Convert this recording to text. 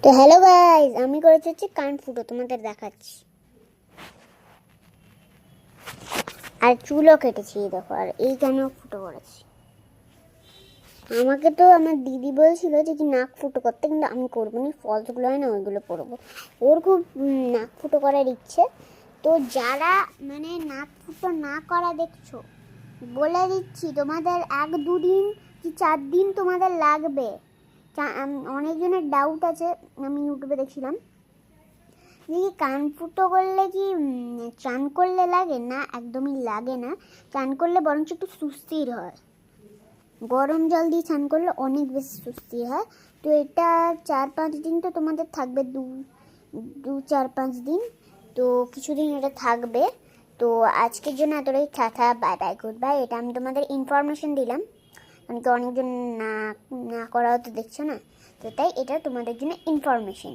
তো hello guys, আমি করেছি হচ্ছে কান ফুটো, তোমাদের দেখাচ্ছি। আর চুলও কেটেছি, দেখো। আর এই কানেও ফুটো করেছি। আমাকে তো আমার দিদি বলছিল যে কি নাক ফুটো করতে, কিন্তু আমি করবো না। ফলসগুলো হয় না, ওইগুলো পরবো। ওর খুব নাক ফুটো করার ইচ্ছে। তো যারা মানে নাক ফুটো না করা দেখছো, বলে দিচ্ছি তোমাদের 1-2 দিন কি 4 দিন তোমাদের লাগবে। অনেকজনের ডাউট আছে, আমি ইউটিউবে দেখছিলাম যে কি কান ফুটো করলে কি চান করলে লাগে না। একদমই লাগে না। চান করলে বরঞ্চ একটু সুস্থির হয়। গরম জল দিয়ে চান করলে অনেক বেশি সুস্থির হয়। তো এটা 4-5 দিন তো তোমাদের থাকবে, 2-4-5 দিন। তো কিছুদিন এটা থাকবে। তো আজকের জন্য এতটাই। Tata, bye bye, good bye. এটা আমি তোমাদের ইনফরমেশন দিলাম, অনেকজন না না করাও তো দেখছো না। তো তাই এটা তোমাদের জন্য ইনফরমেশন।